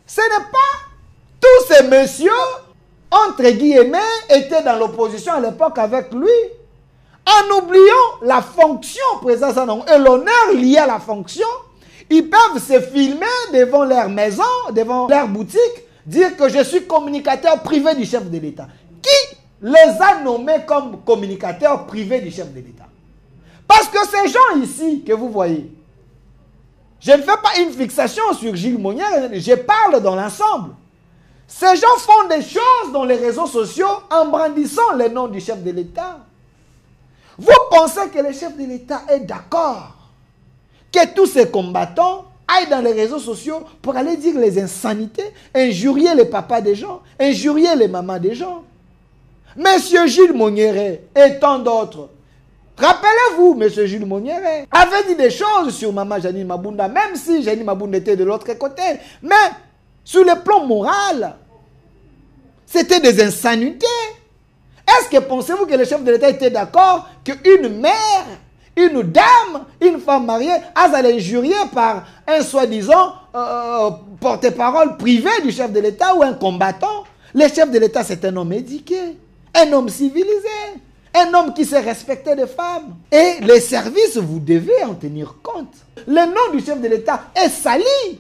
Ce n'est pas tous ces messieurs, entre guillemets, étaient dans l'opposition à l'époque avec lui. En oubliant la fonction présente et l'honneur lié à la fonction, ils peuvent se filmer devant leur maison, devant leur boutique, dire que je suis communicateur privé du chef de l'État. Qui les a nommés comme communicateurs privés du chef de l'État? Parce que ces gens ici que vous voyez, je ne fais pas une fixation sur Gilles Monière, je parle dans l'ensemble. Ces gens font des choses dans les réseaux sociaux en brandissant le nom du chef de l'État. Vous pensez que le chef de l'État est d'accord que tous ces combattants aillent dans les réseaux sociaux pour aller dire les insanités, injurier les papas des gens, injurier les mamans des gens? Monsieur Gilles Monière et tant d'autres, rappelez-vous, monsieur Gilles Monière avait dit des choses sur maman Janine Mabunda, même si Janine Mabunda était de l'autre côté. Mais sur le plan moral, c'était des insanités. Est-ce que pensez-vous que le chef de l'État était d'accord qu'une mère, une dame, une femme mariée, allait injurier par un soi-disant porte-parole privé du chef de l'État ou un combattant? Le chef de l'État, c'est un homme éduqué, un homme civilisé, un homme qui sait respecter les femmes. Et les services, vous devez en tenir compte. Le nom du chef de l'État est sali.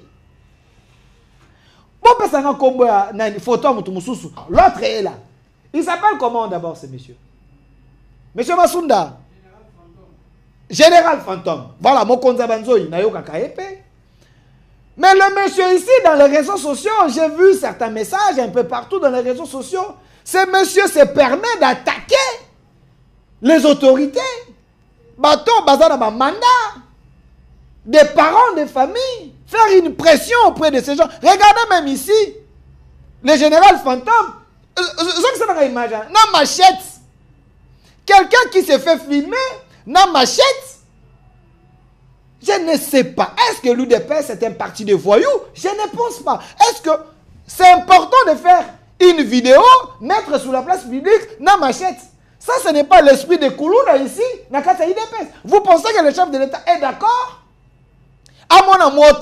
L'autre est là. Il s'appelle comment d'abord ce monsieur? Monsieur Masunda. Général Fantôme. Voilà, mon konzabanzoï, Nayoka Kaepe. Mais le monsieur ici, dans les réseaux sociaux, j'ai vu certains messages un peu partout dans les réseaux sociaux. Ce monsieur se permet d'attaquer les autorités. Bateau, bazar, mandat. Des parents de famille. Faire une pression auprès de ces gens. Regardez même ici. Le général Fantôme. Dans machette. Quelqu'un qui se fait filmer dans machette. Je ne sais pas. Est-ce que l'UDPS est un parti de voyous? Je ne pense pas. Est-ce que c'est important de faire une vidéo, mettre sur la place publique dans machette? Ça, ce n'est pas l'esprit de Koulouna ici, dans la UDPS. Vous pensez que le chef de l'État est d'accord? À mon amour,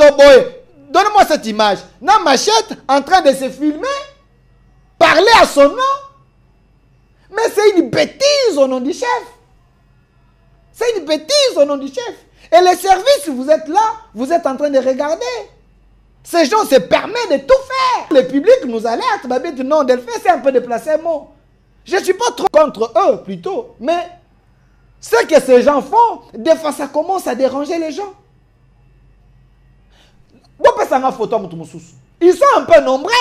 donnez-moi cette image. Dans machette, en train de se filmer, parler à son nom. Mais c'est une bêtise au nom du chef. C'est une bêtise au nom du chef. Et les services, vous êtes là, vous êtes en train de regarder. Ces gens se permettent de tout faire. Le public nous alerte. Non, de le faire, c'est un peu déplacé mot. Je ne suis pas trop contre eux, plutôt. Mais ce que ces gens font, des fois, ça commence à déranger les gens. Ils sont un peu nombreux.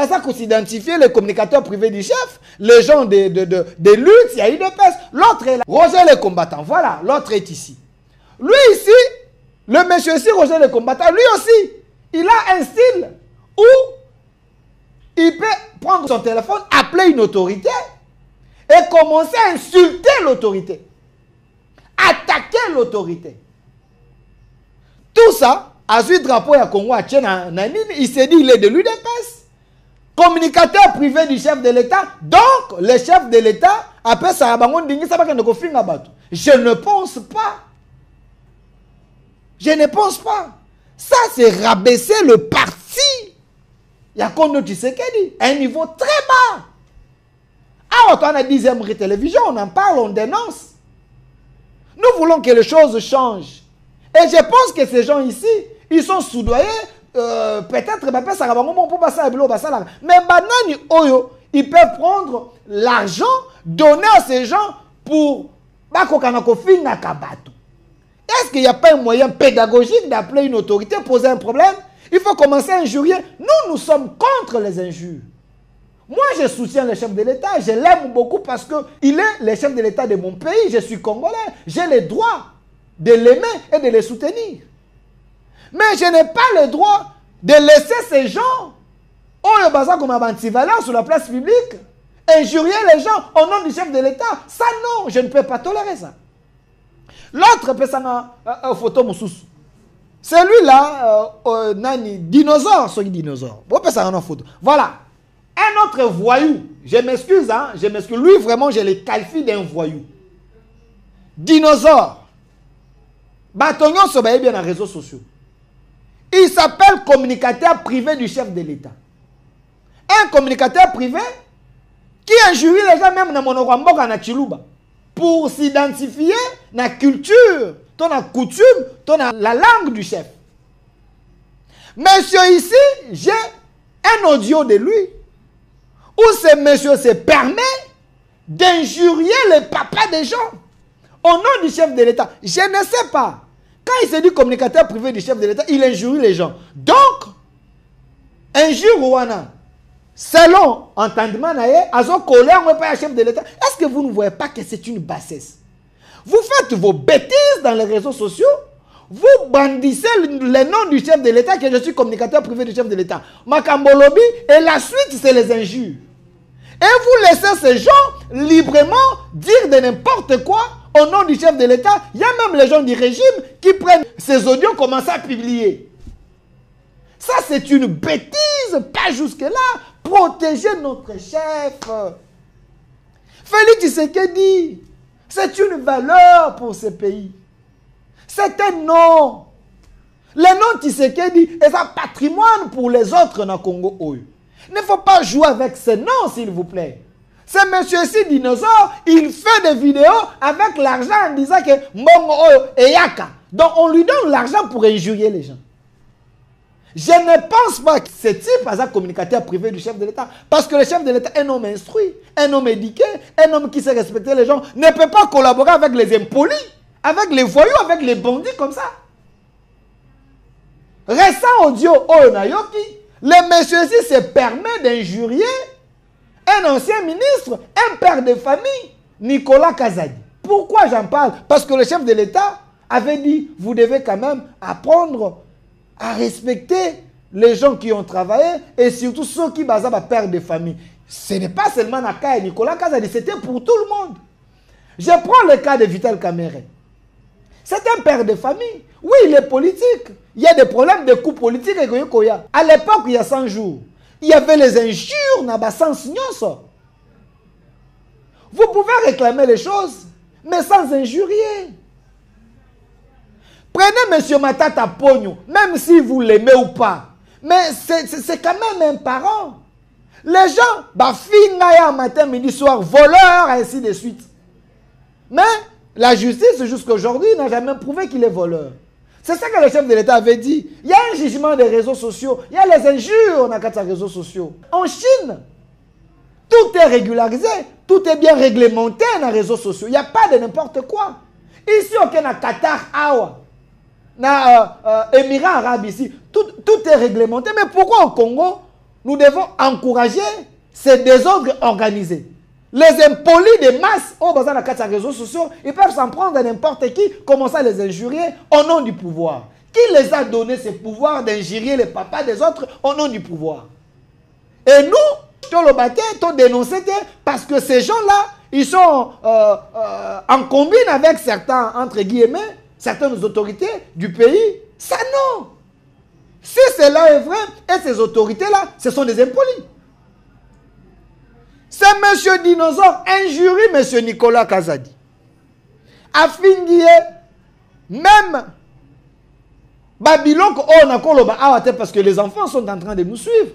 Ça qu'on s'identifie, les communicateurs privés du chef, les gens des luttes, il y a eu des pèses. L'autre est là. Roger le combattant. Voilà, l'autre est ici. Lui ici, le monsieur ici, Roger le combattant, lui aussi, il a un style où il peut prendre son téléphone, appeler une autorité et commencer à insulter l'autorité. Attaquer l'autorité. Tout ça, à ce drapeau à Congo, il s'est dit il est de l'UDPS. Communicateur privé du chef de l'État. Donc, le chef de l'État appelle ça. Je ne pense pas. Je ne pense pas. Ça, c'est rabaisser le parti. Il y a qu'on tu sais qu'elle dit. À un niveau très bas. Ah, on a 10e télévision, on en parle, on dénonce. Nous voulons que les choses changent. Et je pense que ces gens ici, ils sont soudoyés. Peut-être mais ils peuvent prendre l'argent, donner à ces gens pour est-ce qu'il n'y a pas un moyen pédagogique d'appeler une autorité, poser un problème? Il faut commencer à injurier. Nous sommes contre les injures. Moi, je soutiens le chef de l'État. Je l'aime beaucoup parce qu'il est le chef de l'État de mon pays. Je suis congolais. J'ai le droit de l'aimer et de le soutenir. Mais je n'ai pas le droit de laisser ces gens, sur la place publique, injurier les gens au nom du chef de l'État. Ça, non, je ne peux pas tolérer ça. L'autre personne a photo Moussous. Celui-là, Nani, dinosaure, c'est dinosaure. Voilà. Un autre voyou. Je m'excuse, hein. Je m'excuse. Lui, vraiment, je le qualifie d'un voyou. Dinosaure. Bâtonnion se bat bien dans les réseaux sociaux. Il s'appelle communicateur privé du chef de l'État. Un communicateur privé qui injurie les gens même dans Monoramboka na Chiluba pour s'identifier na culture, dans la coutume, dans la langue du chef. Monsieur ici, j'ai un audio de lui où ce monsieur se permet d'injurier les papas des gens au nom du chef de l'État. Je ne sais pas. Quand il se dit communicateur privé du chef de l'État, il injurie les gens. Donc, injure Rwanda. Selon entendement, azo colère, on n'est pas un chef de l'État. Est-ce que vous ne voyez pas que c'est une bassesse? Vous faites vos bêtises dans les réseaux sociaux. Vous bandissez le nom du chef de l'État, que je suis communicateur privé du chef de l'État. Makambolobi, et la suite, c'est les injures. Et vous laissez ces gens librement dire de n'importe quoi au nom du chef de l'État. Il y a même les gens du régime qui prennent ces audios, commencent à publier. Ça, c'est une bêtise, pas jusque-là. Protéger notre chef. Félix Tshisekedi, c'est une valeur pour ce pays. C'est un nom. Le nom Tshisekedi est un patrimoine pour les autres dans le Congo. Il ne faut pas jouer avec ce nom, s'il vous plaît. Ce monsieur-ci, dinosaure, il fait des vidéos avec l'argent en disant que Mbongo Oyo et Yaka. Donc on lui donne l'argent pour injurier les gens. Je ne pense pas que ce type est un communicateur privé du chef de l'État. Parce que le chef de l'État est un homme instruit, un homme éduqué, un homme qui sait respecter les gens, ne peut pas collaborer avec les impolis, avec les voyous, avec les bandits comme ça. Récent audio Oyo Nayoki, le monsieur-ci se permet d'injurier un ancien ministre, un père de famille, Nicolas Kazadi. Pourquoi j'en parle? Parce que le chef de l'État avait dit, vous devez quand même apprendre à respecter les gens qui ont travaillé et surtout ceux qui basent à père de famille. Ce n'est pas seulement Naka et Nicolas Kazadi, c'était pour tout le monde. Je prends le cas de Vital Kamerhe. C'est un père de famille. Oui, il est politique. Il y a des problèmes de coups politiques. À l'époque, il y a 100 jours, il y avait les injures dans le sens nyonso. Vous pouvez réclamer les choses, mais sans injurier. Prenez M. Matata Pogno, même si vous l'aimez ou pas. Mais c'est quand même un parent. Les gens, finga matin, midi, soir, voleurs, ainsi de suite. Mais la justice, jusqu'à aujourd'hui, n'a jamais prouvé qu'il est voleur. C'est ça que le chef de l'État avait dit. Il y a un jugement des réseaux sociaux. Il y a les injures dans les réseaux sociaux. En Chine, tout est régularisé. Tout est bien réglementé dans les réseaux sociaux. Il n'y a pas de n'importe quoi. Ici, au Qatar, Awa, dans Émirats arabes ici, tout est réglementé. Mais pourquoi au Congo, nous devons encourager ces désordres organisés? Les impolis de masse, dans les réseaux sociaux, ils peuvent s'en prendre à n'importe qui, commencer à les injurier au nom du pouvoir. Qui les a donné ce pouvoir d'injurier les papas des autres au nom du pouvoir? Et nous, tout dénoncer parce que ces gens-là, ils sont en combine avec certains, entre guillemets, certaines autorités du pays. Ça non. Si cela est vrai, et ces autorités-là, ce sont des impolis. C'est M. Dinosaure injurie M. Nicolas Kazadi. Affingié, même Babylone, parce que les enfants sont en train de nous suivre.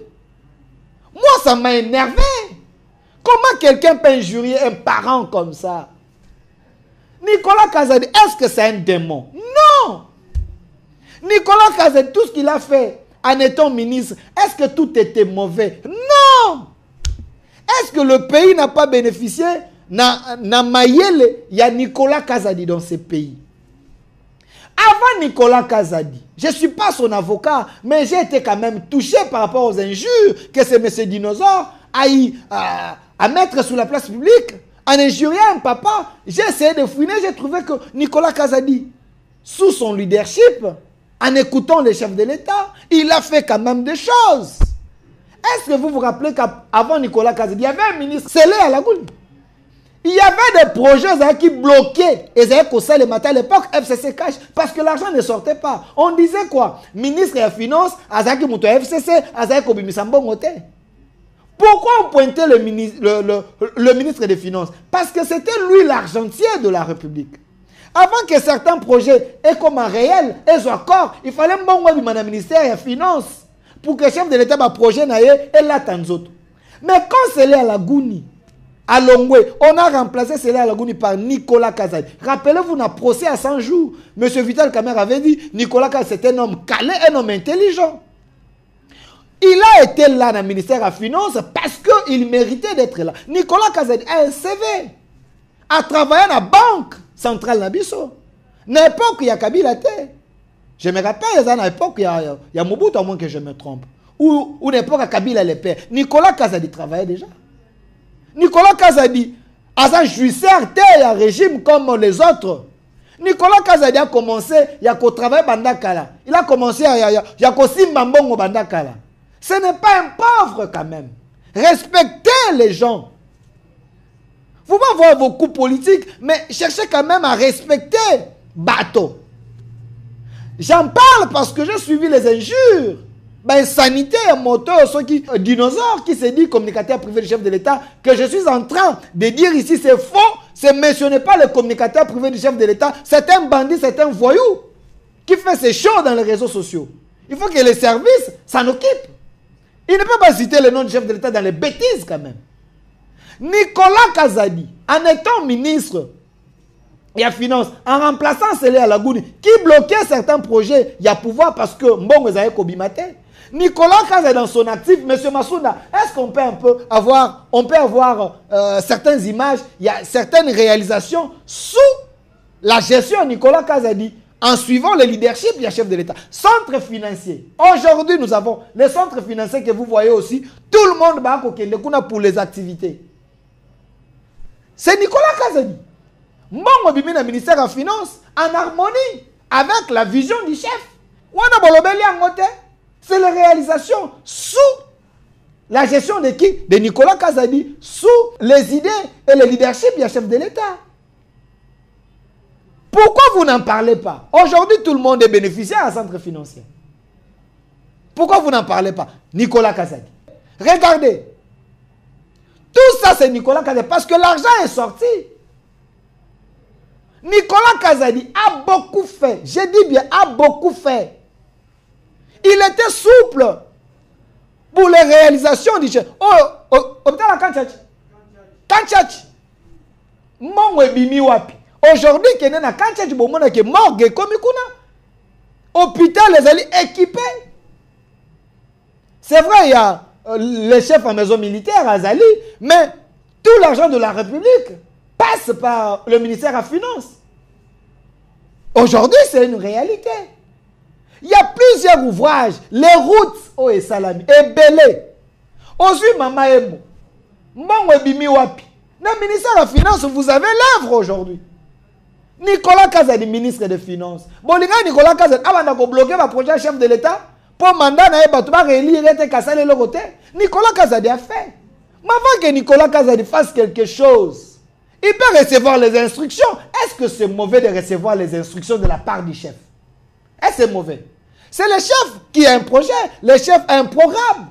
Moi, ça m'a énervé. Comment quelqu'un peut injurier un parent comme ça? Nicolas Kazadi, est-ce que c'est un démon? Non. Nicolas Kazadi, tout ce qu'il a fait en étant ministre, est-ce que tout était mauvais? Non. Est-ce que le pays n'a pas bénéficié? Il y a Nicolas Kazadi dans ce pays. Avant Nicolas Kazadi, je ne suis pas son avocat, mais j'ai été quand même touché par rapport aux injures que ce monsieur Dinosaure a eu à mettre sur la place publique, en injuriant un papa. J'ai essayé de fouiner, j'ai trouvé que Nicolas Kazadi, sous son leadership, en écoutant les chefs de l'État, il a fait quand même des choses. Est-ce que vous vous rappelez qu'avant Nicolas Kazadi, il y avait un ministre, Célé à la Goule. Il y avait des projets qui bloquaient. Et le matin à l'époque, FCC cash, parce que l'argent ne sortait pas. On disait quoi? Ministre des Finances, Azaki Mouto FCC, Azaki Obimisambo Mote. Pourquoi on pointait le ministre des Finances? Parce que c'était lui l'argentier de la République. Avant que certains projets aient comme un réel, et soient corps, il fallait un ministère des Finances pour que le chef de l'État ait un projet et l'attende. Mais quand c'est à la Gouni, à Longwe, on a remplacé Célé Alagouni par Nicolas Kazadi. Rappelez-vous, dans procès à 100 jours, M. Vital Kamerhe avait dit Nicolas Kazadi, c'est un homme calé, un homme intelligent. Il a été là dans le ministère des Finances parce qu'il méritait d'être là. Nicolas Kazadi a un CV. A travaillé dans la banque centrale Nabiso. À l'époque, il y a Kabila. Je me rappelle, à l'époque, il y a Mobutu, à moins que je me trompe. Ou l'époque, à Kabila le père. Nicolas Kazadi travaillait déjà. Nicolas Kazadi a jouisseur un régime comme les autres. Nicolas Kazadi a commencé, il a travaillé Bandakala. Il a commencé, il a aussi Mambongo Bandakala. Ce n'est pas un pauvre quand même. Respectez les gens. Vous pouvez avoir vos coups politiques, mais cherchez quand même à respecter Bateau. J'en parle parce que j'ai suivi les injures. Ben, sanitaire, moteur, ceux qui, dinosaure qui se dit communicateur privé du chef de l'État, que je suis en train de dire ici, c'est faux. Ne mentionnez pas le communicateur privé du chef de l'État. C'est un bandit, c'est un voyou qui fait ses shows dans les réseaux sociaux. Il faut que les services s'en occupent. Il ne peut pas citer le nom du chef de l'État dans les bêtises quand même. Nicolas Kazadi, en étant ministre il y a finance, en remplaçant Célé Alagouni, qui bloquait certains projets, il y a pouvoir parce que Mbongo Zaye Kobimate. Nicolas Kazadi dans son actif, M. Massounda, est-ce qu'on peut avoir certaines images, il y a certaines réalisations sous la gestion de Nicolas Kazadi en suivant le leadership du chef de l'État. Centre financier. Aujourd'hui, nous avons les centres financiers que vous voyez aussi. Tout le monde va pour les activités. C'est Nicolas Kazadi. Mbongo bimi na ministère des Finances en harmonie avec la vision du chef. Wana bolobeli angote, c'est la réalisation sous la gestion de qui? De Nicolas Kazadi, sous les idées et le leadership du chef de l'État. Pourquoi vous n'en parlez pas? Aujourd'hui, tout le monde est bénéficiaire à centre financier. Pourquoi vous n'en parlez pas? Nicolas Kazadi. Regardez. Tout ça, c'est Nicolas Kazadi parce que l'argent est sorti. Nicolas Kazadi a beaucoup fait. Je dis bien, a beaucoup fait. Il était souple pour les réalisations du chef. Kanchach. Mongwe bimi wapi. Aujourd'hui, il y a Kanchach bomona qui est morgue comme kuna. Hôpital les alliés équipés. C'est vrai, il y a les chefs en maison militaire, Azali, mais tout l'argent de la République passe par le ministère des Finances. Aujourd'hui, c'est une réalité. Il y a plusieurs ouvrages. Les routes, oh et salami, et belé. Aussi, Mama Emo. Mbongo bimi wapi. Dans le ministère des Finances, vous avez l'œuvre aujourd'hui. Nicolas Kazadi, ministre des Finances. Bolinga Nicolas Kazadi, avant de bloquer le projet chef de l'État, pour mandat na eba tuba relire et kasale le côté. Nicolas Kazadi a fait. Mais avant que Nicolas Kazadi fasse quelque chose, il peut recevoir les instructions. Est-ce que c'est mauvais de recevoir les instructions de la part du chef? Est-ce que c'est mauvais? C'est le chef qui a un projet. Le chef a un programme.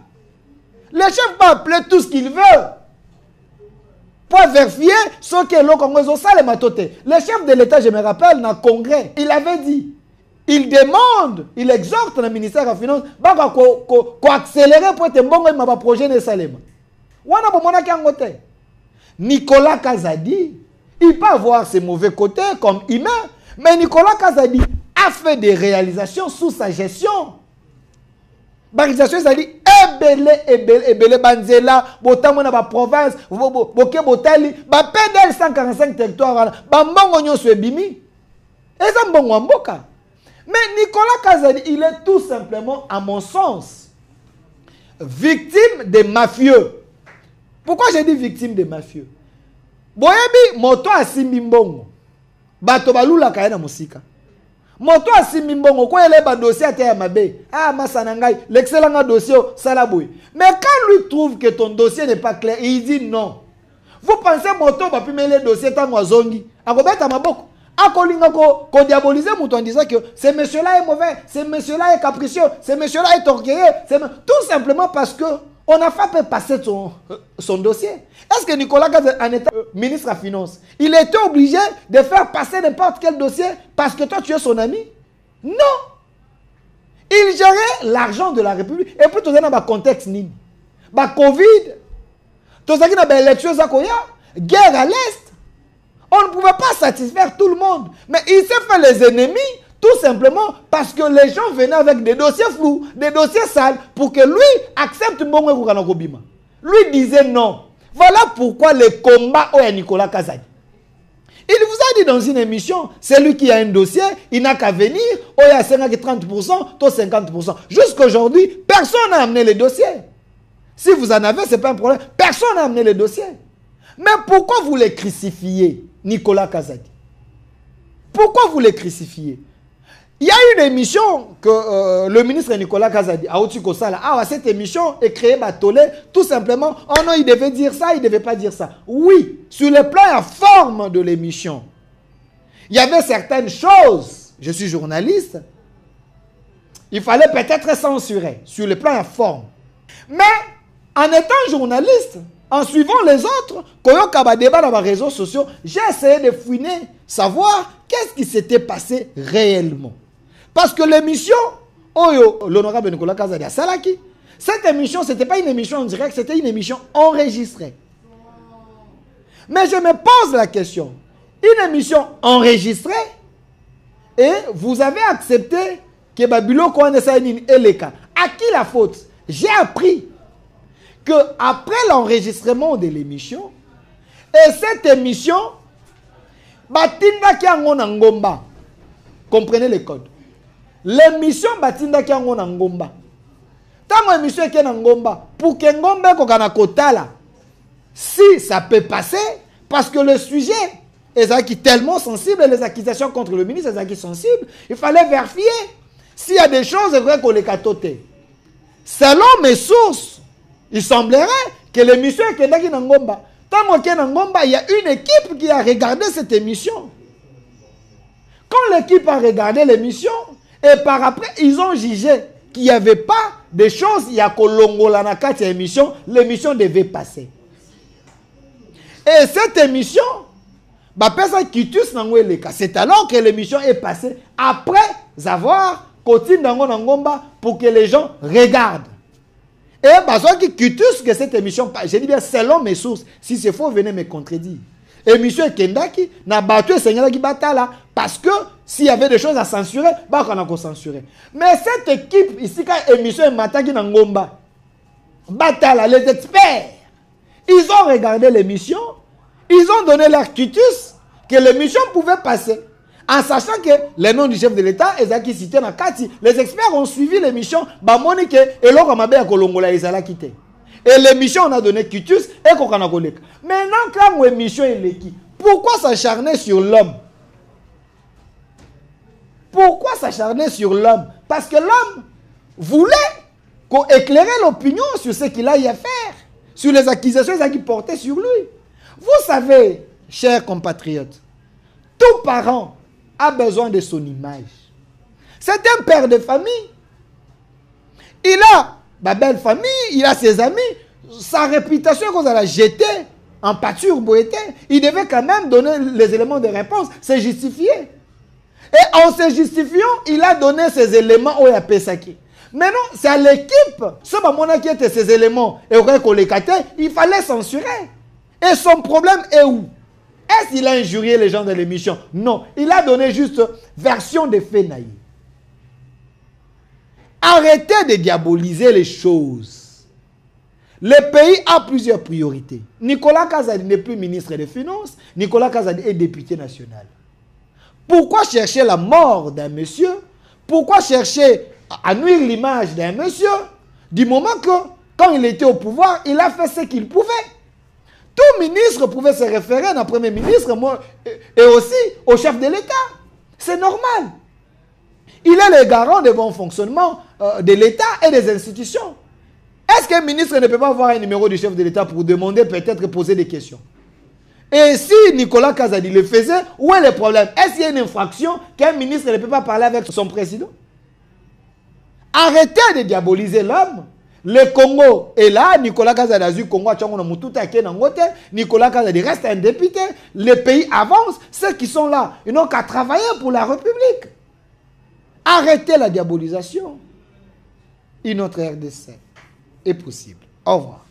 Le chef va appeler tout ce qu'il veut pour vérifier ce que l'on Congrès au salé matoté. Le chef de l'État, je me rappelle, dans le Congrès, il avait dit, il demande, il exhorte le ministère des Finances pour accélérer pour être bon dans projet de Salema. Wana bomona ki angote. Nicolas Kazadi, il peut avoir ses mauvais côtés comme humain, mais Nicolas Kazadi a fait des réalisations sous sa gestion. Barisation, ça dit, ebele, banzela, botango na ba province, boke botali, ba PDL 145 territoires, ba mbongo nyoso ebimi. Eza mbongo mboka. Mais Nicolas Kazadi, il est tout simplement, à mon sens, victime des mafieux. Pourquoi j'ai dit victime des mafieux? Boyebi, moto asimbi mbongo. Bato balula kaya musika. Moto asimbi mbongo, kwa ele ba dossier ate mabe. Ah, masanangai, l'excellent dossier salaboui. Mais quand lui trouve que ton dossier n'est pas clair, il dit non. Vous pensez moto va pimer les dossiers tango zongi. Akobeta maboko. Akolinga ko diaboliser mouton en disant que ce monsieur-là est mauvais, ce monsieur-là est capricieux, ce monsieur-là est orgueilleux. Tout simplement parce que On n'a pas pu passer son dossier. Est-ce que Nicolas Kazadi, en étant ministre des Finances, il était obligé de faire passer n'importe quel dossier parce que toi, tu es son ami? Non. Il gérait l'argent de la République. Et puis, tu as un contexte. Covid, tu as une élection, guerre à l'Est. On ne pouvait pas satisfaire tout le monde. Mais il s'est fait les ennemis tout simplement parce que les gens venaient avec des dossiers flous, des dossiers sales, pour que lui accepte Mbongo Kukanokobima. Lui disait non. Voilà pourquoi le combat est Nicolas Kazadi. Il vous a dit dans une émission, celui qui a un dossier, il n'a qu'à venir, il y a 30%, toi 50%. Jusqu'à aujourd'hui, personne n'a amené les dossiers. Si vous en avez, ce n'est pas un problème. Personne n'a amené les dossiers. Mais pourquoi vous les crucifiez, Nicolas Kazadi? Pourquoi vous les crucifiez? Il y a une émission que le ministre Nicolas Kazadi a au Kosala. Ah, cette émission est créée par Tolé. Tout simplement, oh non, il devait dire ça, il ne devait pas dire ça. Oui, sur le plan et la forme de l'émission, il y avait certaines choses. Je suis journaliste. Il fallait peut-être censurer sur le plan et la forme. Mais en étant journaliste, en suivant les autres, quand il y a débat dans les réseaux sociaux, j'ai essayé de fouiner, savoir qu'est-ce qui s'était passé réellement. Parce que l'émission, l'honorable Nicolas Kazadi a Salaki, cette émission, ce n'était pas une émission en direct, c'était une émission enregistrée. Mais je me pose la question, une émission enregistrée, et vous avez accepté que Babilo Kouanesaïnin est le cas. À qui la faute? J'ai appris que après l'enregistrement de l'émission, et cette émission, Batinda Kiango Ngomba, comprenez les codes. L'émission Batinda Kiango Ngomba. Tant l'émission est Ngomba, pour que Ngomba Kokana Kotala, si ça peut passer, parce que le sujet est tellement sensible, les accusations contre le ministre sont sensibles, il fallait vérifier s'il y a des choses vraies qu'on les catote. Selon mes sources, il semblerait que l'émission est Kendaki Ngomba. Tant qu'il y a Ngomba, il y a une équipe qui a regardé cette émission. Quand l'équipe a regardé l'émission, et par après, ils ont jugé qu'il n'y avait pas de choses, il y a Kolongola Nakati émission, l'émission devait passer. Et cette émission, c'est alors que l'émission est passée après avoir continué Ngomba pour que les gens regardent. Et que cette émission, je dis bien selon mes sources, si c'est faux, venez me contredire. Émission Kendaki n'a battu le Seigneur qui batala parce que s'il y avait des choses à censurer, on a censuré. Mais cette équipe ici, quand émission Mataki Ngomba, batala, les experts, ils ont regardé l'émission, ils ont donné leur quitus que l'émission pouvait passer. En sachant que le nom du chef de l'État est qui cité dans Kati, les experts ont suivi l'émission, Bamonike et l'Oramabe à Kolongola ils allaient quitter. Et l'émission on a donné quitus et Kokana Koleka. Maintenant quand l'émission est l'équipe, pourquoi s'acharner sur l'homme? Pourquoi s'acharner sur l'homme? Parce que l'homme voulait qu'on éclaire l'opinion sur ce qu'il a à faire, sur les accusations qu'il portait sur lui. Vous savez, chers compatriotes, tout parent a besoin de son image. C'est un père de famille. Il a ma belle famille, il a ses amis. Sa réputation qu'on a jetée en pâture boété, il devait quand même donner les éléments de réponse, c'est justifié. Et en se justifiant, il a donné ces éléments au Yapesaki. Maintenant, c'est à l'équipe, ce moment qui était ces éléments, et il fallait censurer. Et son problème est où? Est-ce qu'il a injurié les gens de l'émission? Non. Il a donné juste version des faits naïfs. Arrêtez de diaboliser les choses. Le pays a plusieurs priorités. Nicolas Kazadi n'est plus ministre des Finances. Nicolas Kazadi est député national. Pourquoi chercher la mort d'un monsieur? Pourquoi chercher à nuire l'image d'un monsieur? Du moment que, quand il était au pouvoir, il a fait ce qu'il pouvait. Tout ministre pouvait se référer à un premier ministre et aussi au chef de l'État. C'est normal. Il est le garant du bon fonctionnement de l'État et des institutions. Est-ce qu'un ministre ne peut pas avoir un numéro du chef de l'État pour demander, peut-être poser des questions? Et si Nicolas Kazadi le faisait, où est le problème? Est-ce qu'il y a une infraction qu'un ministre ne peut pas parler avec son président? Arrêtez de diaboliser l'homme. Le Congo est là, Nicolas Kazadazu, Congo, Nicolas Kazadazu reste un député. Le pays avance. Ceux qui sont là, ils n'ont qu'à travailler pour la République. Arrêtez la diabolisation. Une autre RDC est possible. Au revoir.